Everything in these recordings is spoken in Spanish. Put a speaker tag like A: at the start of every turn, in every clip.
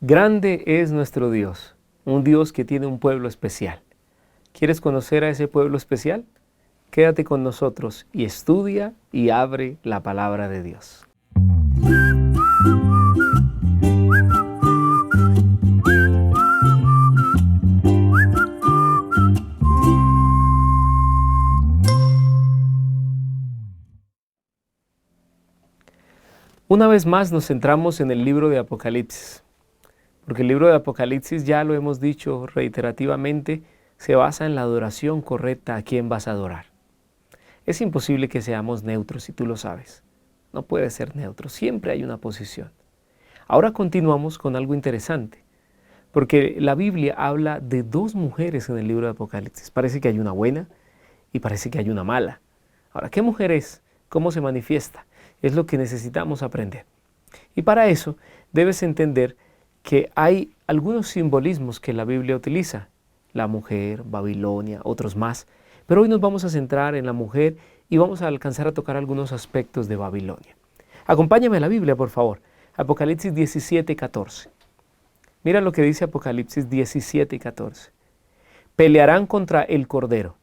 A: Grande es nuestro Dios, un Dios que tiene un pueblo especial. ¿Quieres conocer a ese pueblo especial? Quédate con nosotros y estudia y abre la palabra de Dios. Una vez más nos centramos en el libro de Apocalipsis, porque el libro de Apocalipsis, ya lo hemos dicho reiterativamente, se basa en la adoración correcta a quien vas a adorar. Es imposible que seamos neutros, si tú lo sabes. No puede ser neutro, siempre hay una posición. Ahora continuamos con algo interesante, porque la Biblia habla de dos mujeres en el libro de Apocalipsis. Parece que hay una buena y parece que hay una mala. Ahora, ¿qué mujer es? ¿Cómo se manifiesta? Es lo que necesitamos aprender. Y para eso debes entender que hay algunos simbolismos que la Biblia utiliza. La mujer, Babilonia, otros más. Pero hoy nos vamos a centrar en la mujer y vamos a alcanzar a tocar algunos aspectos de Babilonia. Acompáñame a la Biblia, por favor. Apocalipsis 17:14. Mira lo que dice Apocalipsis 17:14. Pelearán contra el Cordero,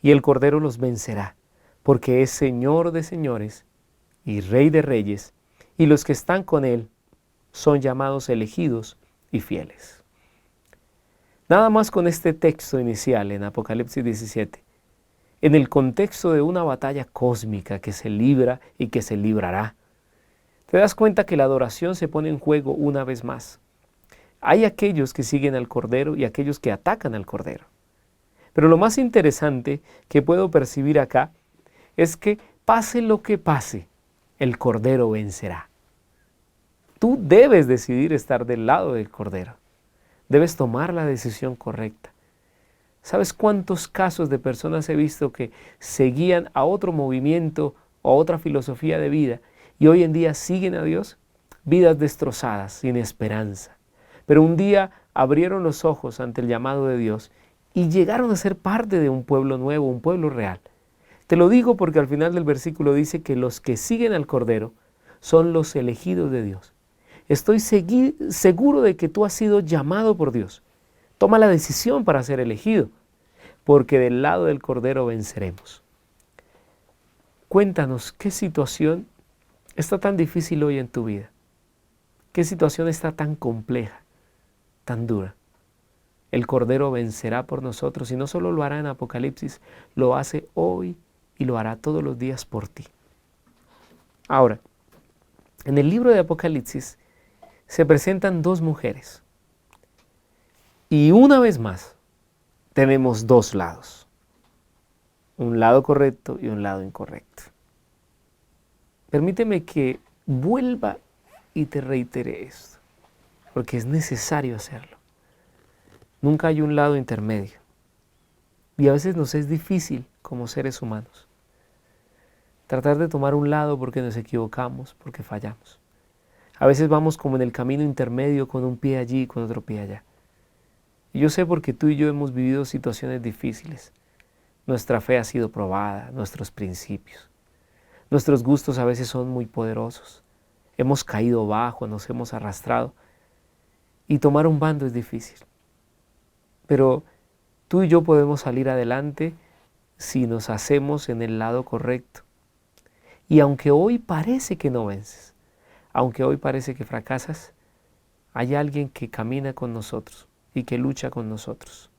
A: y el Cordero los vencerá, porque es Señor de señores y Rey de reyes, y los que están con él son llamados elegidos y fieles. Nada más con este texto inicial en Apocalipsis 17, en el contexto de una batalla cósmica que se libra y que se librará, te das cuenta que la adoración se pone en juego una vez más. Hay aquellos que siguen al Cordero y aquellos que atacan al Cordero. Pero lo más interesante que puedo percibir acá es que pase lo que pase, el Cordero vencerá. Tú debes decidir estar del lado del Cordero. Debes tomar la decisión correcta. ¿Sabes cuántos casos de personas he visto que seguían a otro movimiento o a otra filosofía de vida y hoy en día siguen a Dios? Vidas destrozadas, sin esperanza. Pero un día abrieron los ojos ante el llamado de Dios y llegaron a ser parte de un pueblo nuevo, un pueblo real. Te lo digo porque al final del versículo dice que los que siguen al Cordero son los elegidos de Dios. Estoy seguro de que tú has sido llamado por Dios. Toma la decisión para ser elegido, porque del lado del Cordero venceremos. Cuéntanos, ¿qué situación está tan difícil hoy en tu vida? ¿Qué situación está tan compleja, tan dura? El Cordero vencerá por nosotros y no solo lo hará en Apocalipsis, lo hace hoy y lo hará todos los días por ti. Ahora, en el libro de Apocalipsis se presentan dos mujeres y una vez más tenemos dos lados, un lado correcto y un lado incorrecto. Permíteme que vuelva y te reitere esto, porque es necesario hacerlo. Nunca hay un lado intermedio y a veces nos es difícil como seres humanos tratar de tomar un lado porque nos equivocamos, porque fallamos. A veces vamos como en el camino intermedio con un pie allí y con otro pie allá. Y yo sé porque tú y yo hemos vivido situaciones difíciles. Nuestra fe ha sido probada, nuestros principios. Nuestros gustos a veces son muy poderosos. Hemos caído bajo, nos hemos arrastrado. Y tomar un bando es difícil. Pero tú y yo podemos salir adelante si nos hacemos en el lado correcto. Y aunque hoy parece que no vences, aunque hoy parece que fracasas, hay alguien que camina con nosotros y que lucha con nosotros.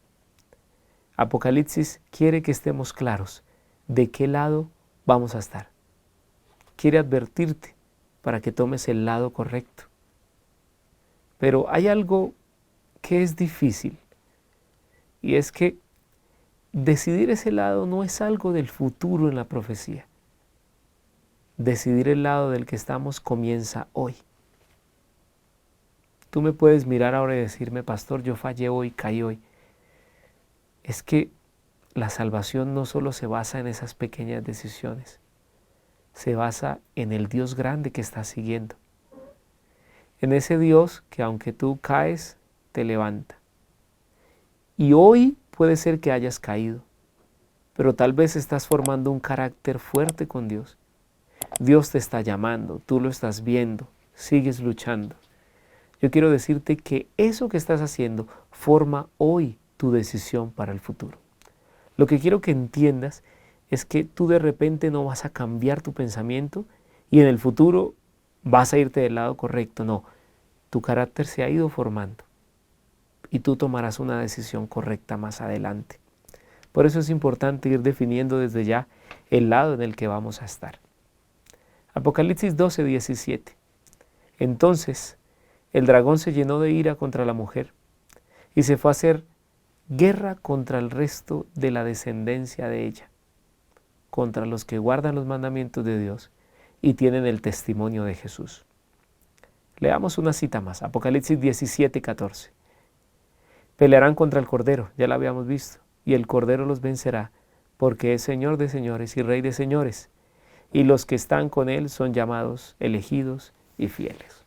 A: Apocalipsis quiere que estemos claros de qué lado vamos a estar. Quiere advertirte para que tomes el lado correcto. Pero hay algo que es difícil y es que decidir ese lado no es algo del futuro en la profecía. Decidir el lado del que estamos comienza hoy. Tú me puedes mirar ahora y decirme, pastor, yo fallé hoy, caí hoy. Es que la salvación no solo se basa en esas pequeñas decisiones, se basa en el Dios grande que estás siguiendo. En ese Dios que aunque tú caes, te levanta. Y hoy puede ser que hayas caído, pero tal vez estás formando un carácter fuerte con Dios. Dios te está llamando, tú lo estás viendo, sigues luchando. yo quiero decirte que eso que estás haciendo forma hoy tu decisión para el futuro. Lo que quiero que entiendas es que tú de repente no vas a cambiar tu pensamiento y en el futuro vas a irte del lado correcto. No, tu carácter se ha ido formando y tú tomarás una decisión correcta más adelante. Por eso es importante ir definiendo desde ya el lado en el que vamos a estar. Apocalipsis 12, 17. Entonces el dragón se llenó de ira contra la mujer y se fue a hacer guerra contra el resto de la descendencia de ella, contra los que guardan los mandamientos de Dios y tienen el testimonio de Jesús. Leamos una cita más, Apocalipsis 17, 14. Pelearán contra el Cordero, ya lo habíamos visto, y el Cordero los vencerá, porque es Señor de señores y Rey de señores, y los que están con Él son llamados, elegidos y fieles.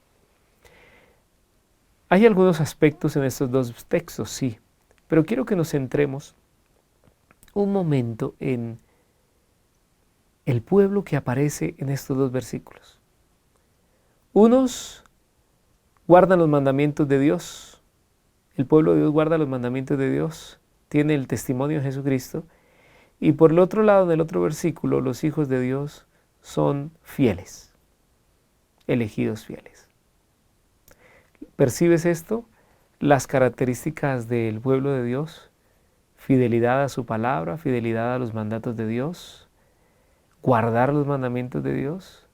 A: Hay algunos aspectos en estos dos textos, sí, pero quiero que nos centremos un momento en el pueblo que aparece en estos dos versículos. Unos guardan los mandamientos de Dios, el pueblo de Dios guarda los mandamientos de Dios, tiene el testimonio de Jesucristo, y por el otro lado, en el otro versículo, los hijos de Dios son fieles, elegidos fieles. ¿Percibes esto? Las características del pueblo de Dios: fidelidad a su palabra, fidelidad a los mandatos de Dios, guardar los mandamientos de Dios.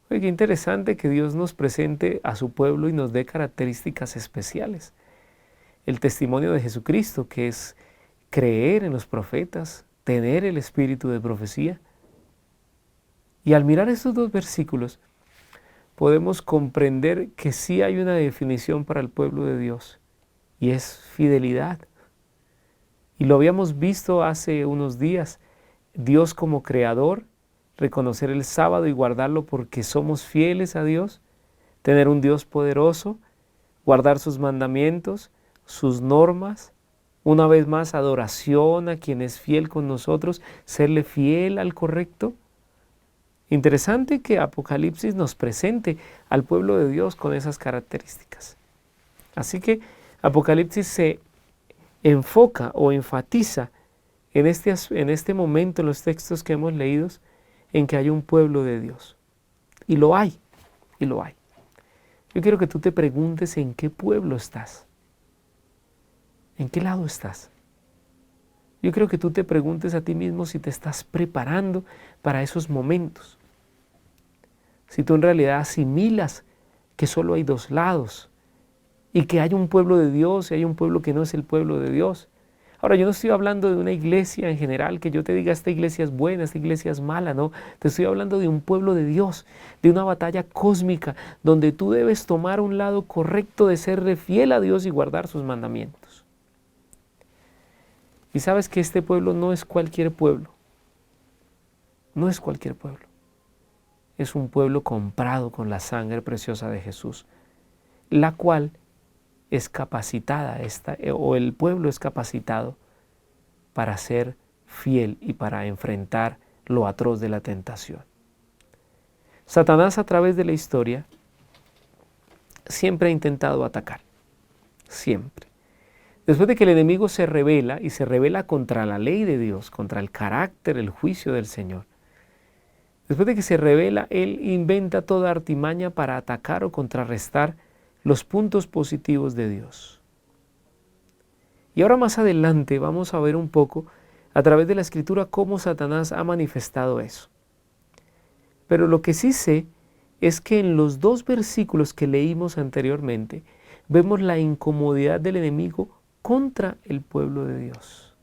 A: Oye, qué interesante que Dios nos presente a su pueblo y nos dé características especiales. El testimonio de Jesucristo, que es creer en los profetas, tener el espíritu de profecía. Y al mirar estos dos versículos, podemos comprender que sí hay una definición para el pueblo de Dios, y es fidelidad. Y lo habíamos visto hace unos días, Dios como creador, reconocer el sábado y guardarlo porque somos fieles a Dios, tener un Dios poderoso, guardar sus mandamientos, sus normas, una vez más adoración a quien es fiel con nosotros, serle fiel al correcto. Interesante que Apocalipsis nos presente al pueblo de Dios con esas características. Así que Apocalipsis se enfoca o enfatiza en este momento, en los textos que hemos leído, en que hay un pueblo de Dios. Y lo hay, y lo hay. Yo quiero que tú te preguntes en qué pueblo estás. ¿En qué lado estás? Yo creo que tú te preguntes a ti mismo si te estás preparando para esos momentos. Si tú en realidad asimilas que solo hay dos lados y que hay un pueblo de Dios y hay un pueblo que no es el pueblo de Dios. Ahora, yo no estoy hablando de una iglesia en general, que yo te diga esta iglesia es buena, esta iglesia es mala, no. Te estoy hablando de un pueblo de Dios, de una batalla cósmica, donde tú debes tomar un lado correcto de serle fiel a Dios y guardar sus mandamientos. Y sabes que este pueblo no es cualquier pueblo, no es cualquier pueblo. Es un pueblo comprado con la sangre preciosa de Jesús, la cual es capacitada, o el pueblo es capacitado para ser fiel y para enfrentar lo atroz de la tentación. Satanás, a través de la historia, siempre ha intentado atacar, siempre. Después de que el enemigo se rebela, y se rebela contra la ley de Dios, contra el carácter, el juicio del Señor, después de que se rebela, él inventa toda artimaña para atacar o contrarrestar los puntos positivos de Dios. Y ahora más adelante vamos a ver un poco a través de la Escritura cómo Satanás ha manifestado eso. Pero lo que sí sé es que en los dos versículos que leímos anteriormente vemos la incomodidad del enemigo contra el pueblo de Dios.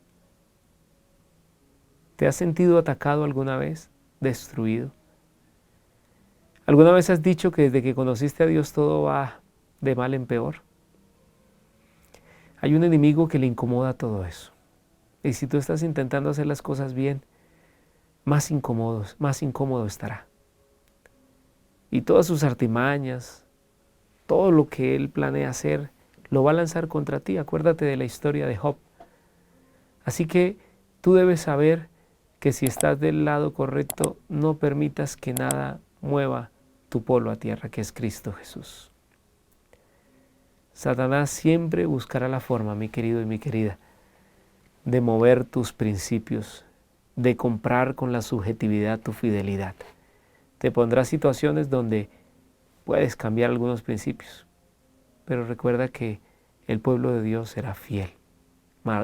A: ¿Te has sentido atacado alguna vez? ¿Destruido? ¿Alguna vez has dicho que desde que conociste a Dios todo va de mal en peor? Hay un enemigo que le incomoda todo eso. Y si tú estás intentando hacer las cosas bien, más incómodo estará. Y todas sus artimañas, todo lo que él planea hacer, lo va a lanzar contra ti. Acuérdate de la historia de Job. Así que tú debes saber que si estás del lado correcto, no permitas que nada mueva tu polo a tierra, que es Cristo Jesús. Satanás siempre buscará la forma, mi querido y mi querida, de mover tus principios, de comprar con la subjetividad tu fidelidad. Te pondrá situaciones donde puedes cambiar algunos principios, pero recuerda que el pueblo de Dios será fiel,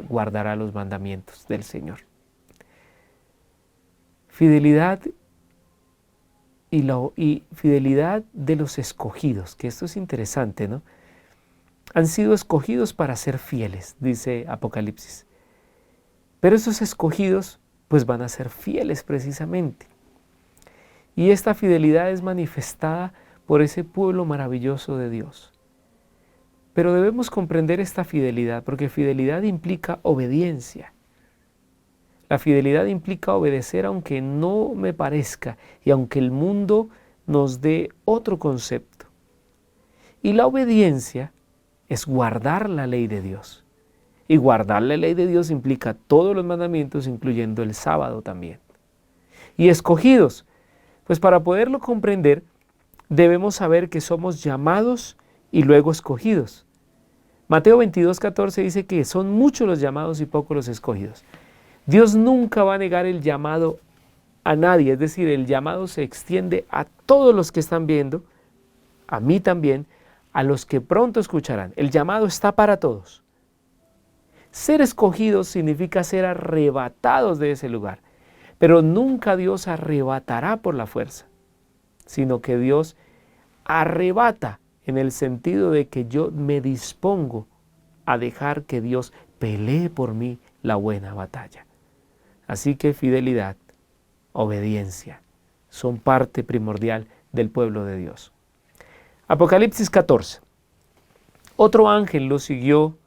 A: guardará los mandamientos del Señor. Fidelidad y fidelidad de los escogidos, que esto es interesante, ¿no? Han sido escogidos para ser fieles, dice Apocalipsis. Pero esos escogidos pues van a ser fieles precisamente. Y esta fidelidad es manifestada por ese pueblo maravilloso de Dios. Pero debemos comprender esta fidelidad, porque fidelidad implica obediencia. La fidelidad implica obedecer aunque no me parezca y aunque el mundo nos dé otro concepto. Y la obediencia es guardar la ley de Dios. Y guardar la ley de Dios implica todos los mandamientos, incluyendo el sábado también. Y escogidos, pues para poderlo comprender, debemos saber que somos llamados y luego escogidos. Mateo 22:14 dice que son muchos los llamados y pocos los escogidos. Dios nunca va a negar el llamado a nadie, es decir, el llamado se extiende a todos los que están viendo, a mí también, a los que pronto escucharán. El llamado está para todos. Ser escogidos significa ser arrebatados de ese lugar, pero nunca Dios arrebatará por la fuerza, sino que Dios arrebata en el sentido de que yo me dispongo a dejar que Dios pelee por mí la buena batalla. Así que fidelidad, obediencia, son parte primordial del pueblo de Dios. Apocalipsis 14. Otro ángel lo siguió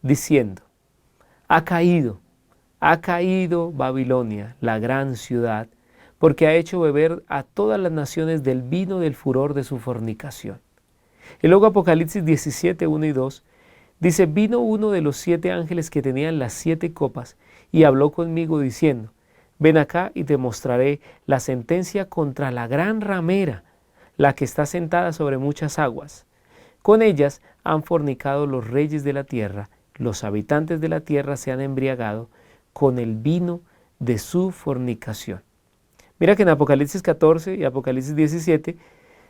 A: diciendo: ha caído Babilonia, la gran ciudad, porque ha hecho beber a todas las naciones del vino del furor de su fornicación. Y luego Apocalipsis 17, 1 y 2, dice: vino uno de los 7 ángeles que tenían las 7 copas, y habló conmigo diciendo: ven acá y te mostraré la sentencia contra la gran ramera, la que está sentada sobre muchas aguas. Con ellas han fornicado los reyes de la tierra, los habitantes de la tierra se han embriagado con el vino de su fornicación. Mira que en Apocalipsis 14 y Apocalipsis 17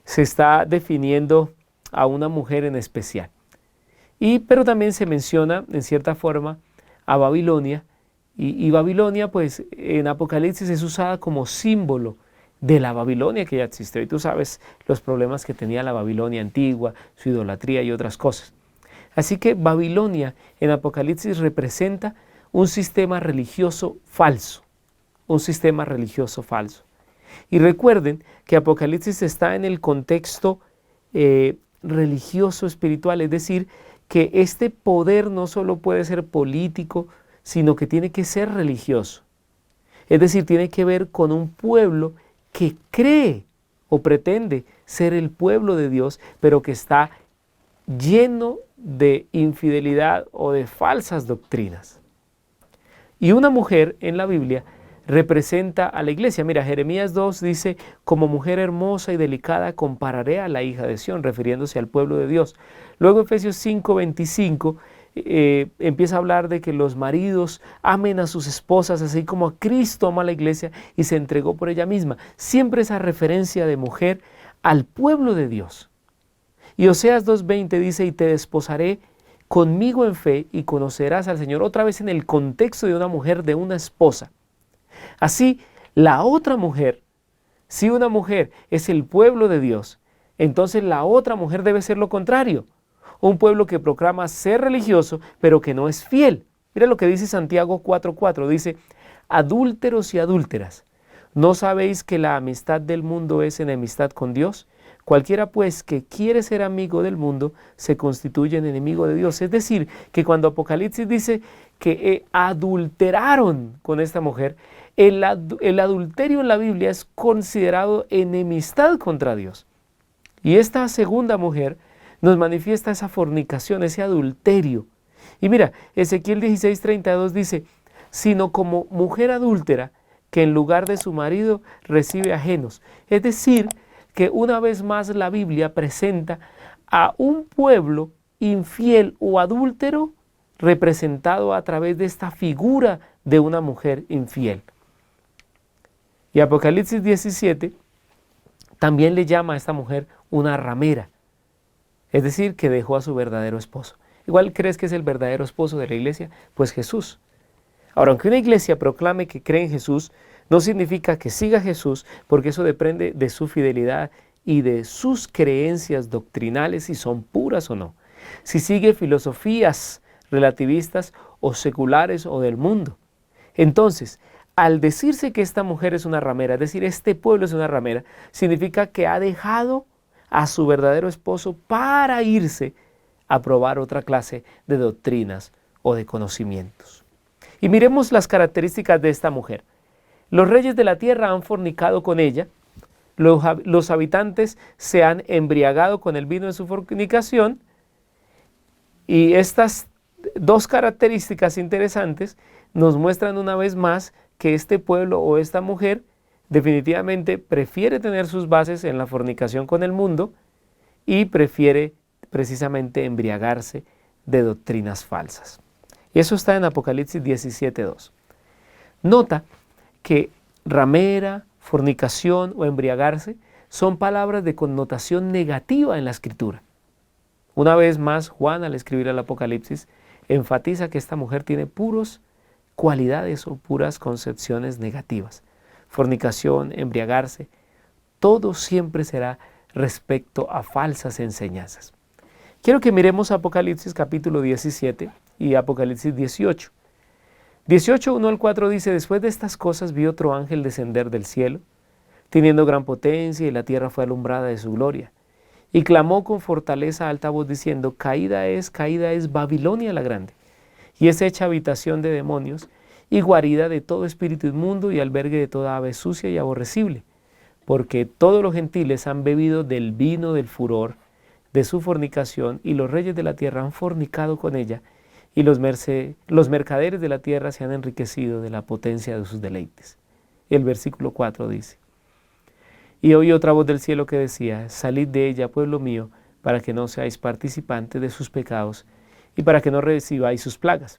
A: se está definiendo a una mujer en especial. Pero también se menciona en cierta forma a Babilonia, y Babilonia pues en Apocalipsis es usada como símbolo de la Babilonia que ya existió. Y tú sabes los problemas que tenía la Babilonia antigua, su idolatría y otras cosas. Así que Babilonia en Apocalipsis representa un sistema religioso falso, un sistema religioso falso. Y recuerden que Apocalipsis está en el contexto religioso espiritual, es decir, que este poder no solo puede ser político, sino que tiene que ser religioso. Es decir, tiene que ver con un pueblo que cree o pretende ser el pueblo de Dios, pero que está lleno de infidelidad o de falsas doctrinas. Y una mujer en la Biblia representa a la iglesia. Mira, Jeremías 2 dice: como mujer hermosa y delicada compararé a la hija de Sión, refiriéndose al pueblo de Dios. Luego Efesios 5:25 empieza a hablar de que los maridos amen a sus esposas así como a Cristo ama a la iglesia y se entregó por ella misma. Siempre esa referencia de mujer al pueblo de Dios. Y Oseas 2:20 dice: y te desposaré conmigo en fe y conocerás al Señor. Otra vez en el contexto de una mujer, de una esposa. Así, la otra mujer, si una mujer es el pueblo de Dios, entonces la otra mujer debe ser lo contrario. Un pueblo que proclama ser religioso, pero que no es fiel. Mira lo que dice Santiago 4:4. Dice: adúlteros y adúlteras, ¿no sabéis que la amistad del mundo es enemistad con Dios? Cualquiera pues que quiere ser amigo del mundo se constituye en enemigo de Dios. Es decir, que cuando Apocalipsis dice que adulteraron con esta mujer, el adulterio en la Biblia es considerado enemistad contra Dios. Y esta segunda mujer nos manifiesta esa fornicación, ese adulterio. Y mira, Ezequiel 16:32 dice: sino como mujer adúltera que en lugar de su marido recibe ajenos. Es decir, que una vez más la Biblia presenta a un pueblo infiel o adúltero representado a través de esta figura de una mujer infiel. Y Apocalipsis 17 también le llama a esta mujer una ramera, es decir, que dejó a su verdadero esposo. Igual crees que es el verdadero esposo de la iglesia, pues Jesús. Ahora, aunque una iglesia proclame que cree en Jesús, no significa que siga a Jesús, porque eso depende de su fidelidad y de sus creencias doctrinales, si son puras o no. Si sigue filosofías relativistas o seculares o del mundo. Entonces, al decirse que esta mujer es una ramera, es decir, este pueblo es una ramera, significa que ha dejado a su verdadero esposo para irse a probar otra clase de doctrinas o de conocimientos. Y miremos las características de esta mujer. Los reyes de la tierra han fornicado con ella, los habitantes se han embriagado con el vino de su fornicación, y estas dos características interesantes nos muestran una vez más que este pueblo o esta mujer definitivamente prefiere tener sus bases en la fornicación con el mundo y prefiere precisamente embriagarse de doctrinas falsas. Y eso está en Apocalipsis 17:2. Nota que ramera, fornicación o embriagarse son palabras de connotación negativa en la Escritura. Una vez más, Juan, al escribir el Apocalipsis, enfatiza que esta mujer tiene puras cualidades o puras concepciones negativas. Fornicación, embriagarse, todo siempre será respecto a falsas enseñanzas. Quiero que miremos Apocalipsis capítulo 17 y Apocalipsis 18. 18, 1 al 4 dice: después de estas cosas vi otro ángel descender del cielo, teniendo gran potencia, y la tierra fue alumbrada de su gloria. Y clamó con fortaleza a alta voz diciendo: caída es Babilonia la grande, y es hecha habitación de demonios, y guarida de todo espíritu inmundo, y albergue de toda ave sucia y aborrecible, porque todos los gentiles han bebido del vino del furor de su fornicación, y los reyes de la tierra han fornicado con ella, y los mercaderes de la tierra se han enriquecido de la potencia de sus deleites. Y el versículo 4 dice: y oí otra voz del cielo que decía: salid de ella, pueblo mío, para que no seáis participantes de sus pecados, y para que no recibáis sus plagas.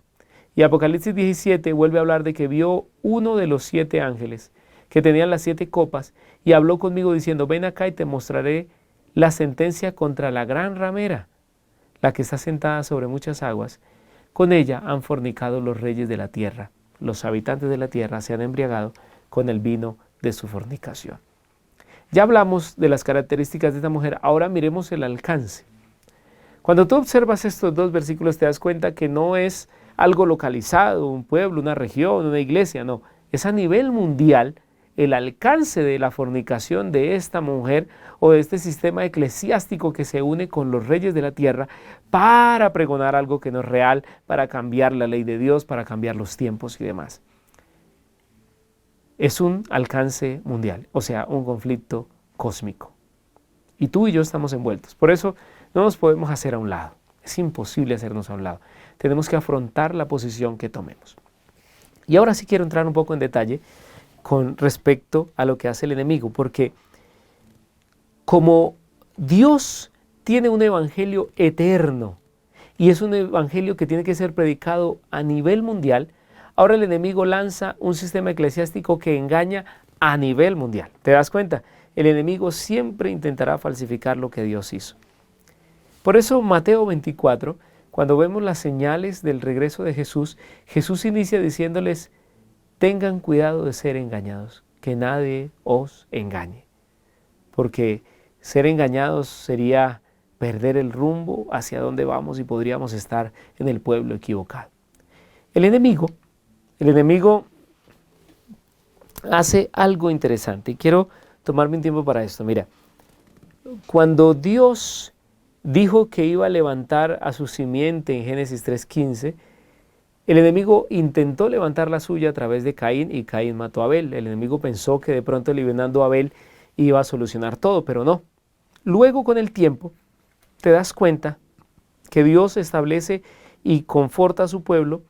A: Y Apocalipsis 17 vuelve a hablar de que vio uno de los 7 ángeles, que tenían las 7 copas, y habló conmigo diciendo: ven acá y te mostraré la sentencia contra la gran ramera, la que está sentada sobre muchas aguas. Con ella han fornicado los reyes de la tierra. Los habitantes de la tierra se han embriagado con el vino de su fornicación. Ya hablamos de las características de esta mujer, ahora miremos el alcance. Cuando tú observas estos dos versículos te das cuenta que no es algo localizado, un pueblo, una región, una iglesia, no. Es a nivel mundial el alcance de la fornicación de esta mujer o de este sistema eclesiástico que se une con los reyes de la tierra para pregonar algo que no es real, para cambiar la ley de Dios, para cambiar los tiempos y demás. Es un alcance mundial, o sea, un conflicto cósmico. Y tú y yo estamos envueltos. Por eso no nos podemos hacer a un lado. Es imposible hacernos a un lado. Tenemos que afrontar la posición que tomemos. Y ahora sí quiero entrar un poco en detalle con respecto a lo que hace el enemigo, porque como Dios tiene un evangelio eterno y es un evangelio que tiene que ser predicado a nivel mundial, ahora el enemigo lanza un sistema eclesiástico que engaña a nivel mundial. ¿Te das cuenta? El enemigo siempre intentará falsificar lo que Dios hizo. Por eso Mateo 24, cuando vemos las señales del regreso de Jesús, Jesús inicia diciéndoles: tengan cuidado de ser engañados, que nadie os engañe. Porque ser engañados sería perder el rumbo hacia dónde vamos y podríamos estar en el pueblo equivocado. El enemigo hace algo interesante y quiero tomarme un tiempo para esto. Mira, cuando Dios dijo que iba a levantar a su simiente en Génesis 3:15, el enemigo intentó levantar la suya a través de Caín y Caín mató a Abel. El enemigo pensó que de pronto eliminando a Abel iba a solucionar todo, pero no. Luego con el tiempo te das cuenta que Dios establece y conforta a su pueblo,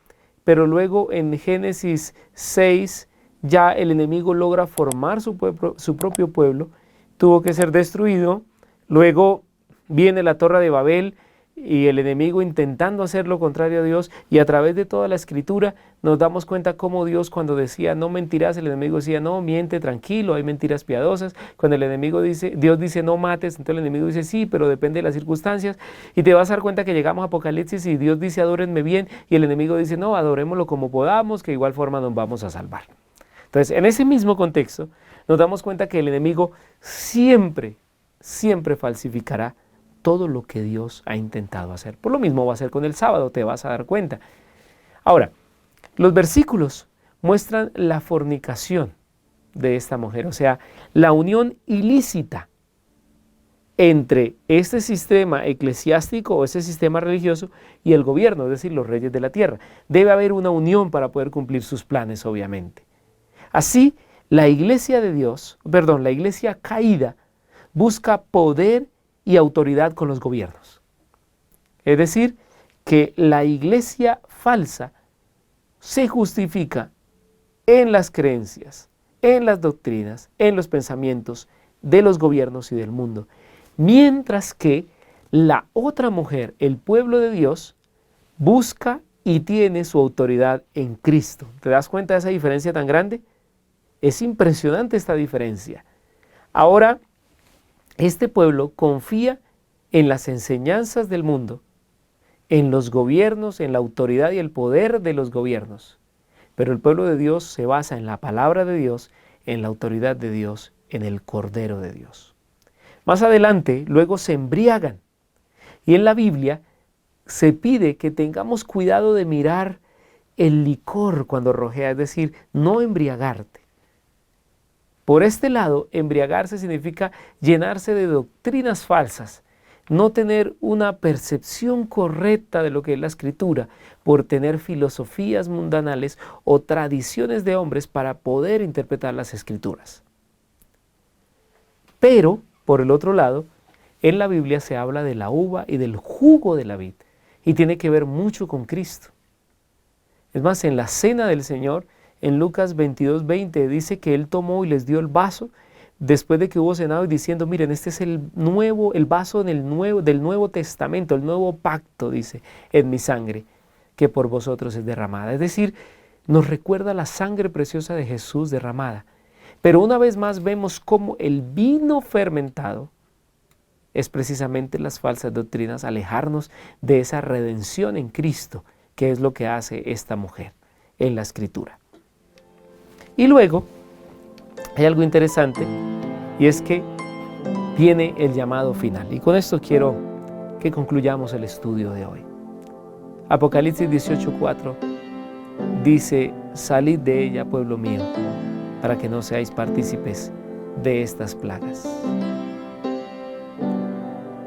A: pero luego en Génesis 6 ya el enemigo logra formar su propio pueblo, tuvo que ser destruido, luego viene la Torre de Babel y el enemigo intentando hacer lo contrario a Dios, y a través de toda la Escritura nos damos cuenta cómo Dios, cuando decía no mentirás, el enemigo decía no, miente, tranquilo, hay mentiras piadosas. Cuando el enemigo dice, Dios dice no mates, entonces el enemigo dice sí, pero depende de las circunstancias, y te vas a dar cuenta que llegamos a Apocalipsis y Dios dice adórenme bien, y el enemigo dice no, adorémoslo como podamos, que de igual forma nos vamos a salvar. Entonces, en ese mismo contexto, nos damos cuenta que el enemigo siempre falsificará todo lo que Dios ha intentado hacer. Por lo mismo va a ser con el sábado, te vas a dar cuenta. Ahora, los versículos muestran la fornicación de esta mujer, o sea, la unión ilícita entre este sistema eclesiástico o este sistema religioso y el gobierno, es decir, los reyes de la tierra. Debe haber una unión para poder cumplir sus planes, obviamente. Así, la iglesia de Dios, la iglesia caída, busca poder y autoridad con los gobiernos. Es decir, que la iglesia falsa se justifica en las creencias, en las doctrinas, en los pensamientos de los gobiernos y del mundo, mientras que la otra mujer, el pueblo de Dios, busca y tiene su autoridad en Cristo. ¿Te das cuenta de esa diferencia tan grande? Es impresionante esta diferencia. Ahora, este pueblo confía en las enseñanzas del mundo, en los gobiernos, en la autoridad y el poder de los gobiernos. Pero el pueblo de Dios se basa en la palabra de Dios, en la autoridad de Dios, en el Cordero de Dios. Más adelante, luego se embriagan. Y en la Biblia se pide que tengamos cuidado de mirar el licor cuando rojea, es decir, no embriagarte. Por este lado, embriagarse significa llenarse de doctrinas falsas, no tener una percepción correcta de lo que es la Escritura, por tener filosofías mundanales o tradiciones de hombres para poder interpretar las Escrituras. Pero, por el otro lado, en la Biblia se habla de la uva y del jugo de la vid, y tiene que ver mucho con Cristo. Es más, en la cena del Señor, en Lucas 22:20 dice que Él tomó y les dio el vaso después de que hubo cenado y diciendo, miren, este es el vaso del Nuevo Testamento, el nuevo pacto, dice, en mi sangre, que por vosotros es derramada. Es decir, nos recuerda la sangre preciosa de Jesús derramada. Pero una vez más vemos cómo el vino fermentado es precisamente las falsas doctrinas, alejarnos de esa redención en Cristo, que es lo que hace esta mujer en la Escritura. Y luego hay algo interesante, y es que viene el llamado final. Y con esto quiero que concluyamos el estudio de hoy. Apocalipsis 18:4 dice, salid de ella, pueblo mío, para que no seáis partícipes de estas plagas.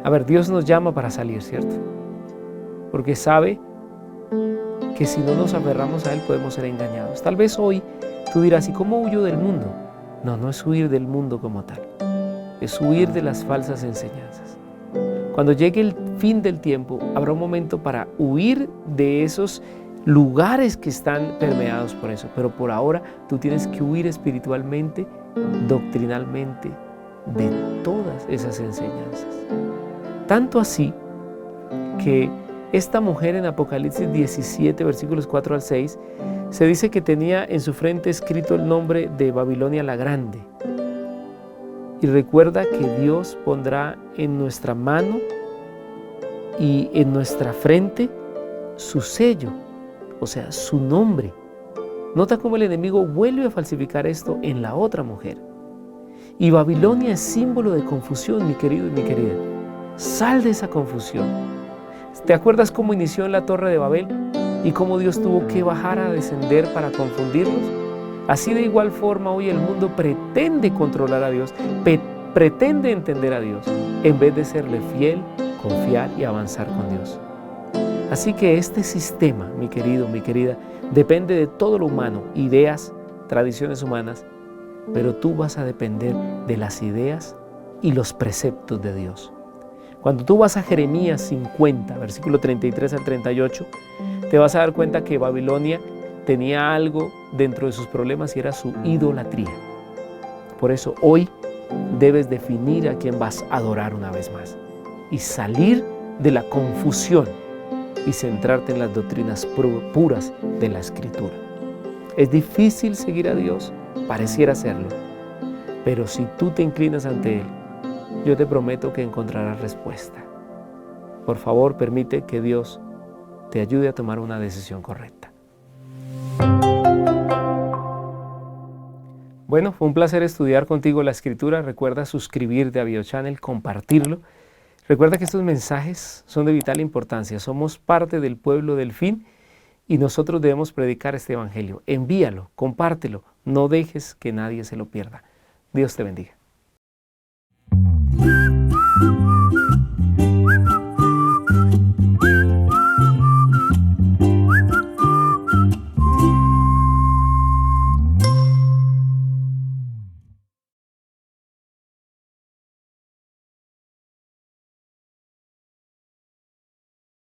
A: A ver, Dios nos llama para salir, ¿cierto? Porque sabe que si no nos aferramos a Él podemos ser engañados. Tal vez hoy tú dirás, ¿y cómo huyo del mundo? No, no es huir del mundo como tal, es huir de las falsas enseñanzas. Cuando llegue el fin del tiempo, habrá un momento para huir de esos lugares que están permeados por eso, pero por ahora tú tienes que huir espiritualmente, doctrinalmente, de todas esas enseñanzas. Tanto así que esta mujer en Apocalipsis 17, versículos 4 al 6, se dice que tenía en su frente escrito el nombre de Babilonia la Grande. Y recuerda que Dios pondrá en nuestra mano y en nuestra frente su sello, o sea, su nombre. Nota cómo el enemigo vuelve a falsificar esto en la otra mujer. Y Babilonia es símbolo de confusión, mi querido y mi querida. Sal de esa confusión. ¿Te acuerdas cómo inició en la Torre de Babel y cómo Dios tuvo que bajar a descender para confundirlos? Así de igual forma hoy el mundo pretende controlar a Dios, pretende entender a Dios, en vez de serle fiel, confiar y avanzar con Dios. Así que este sistema, mi querido, mi querida, depende de todo lo humano, ideas, tradiciones humanas, pero tú vas a depender de las ideas y los preceptos de Dios. Cuando tú vas a Jeremías 50, versículo 33 al 38, te vas a dar cuenta que Babilonia tenía algo dentro de sus problemas y era su idolatría. Por eso hoy debes definir a quién vas a adorar una vez más y salir de la confusión y centrarte en las doctrinas puras de la Escritura. Es difícil seguir a Dios, pareciera serlo, pero si tú te inclinas ante Él, yo te prometo que encontrarás respuesta. Por favor, permite que Dios te ayude a tomar una decisión correcta. Bueno, fue un placer estudiar contigo la Escritura. Recuerda suscribirte a BioChannel, compartirlo. Recuerda que estos mensajes son de vital importancia. Somos parte del pueblo del fin y nosotros debemos predicar este evangelio. Envíalo, compártelo, no dejes que nadie se lo pierda. Dios te bendiga.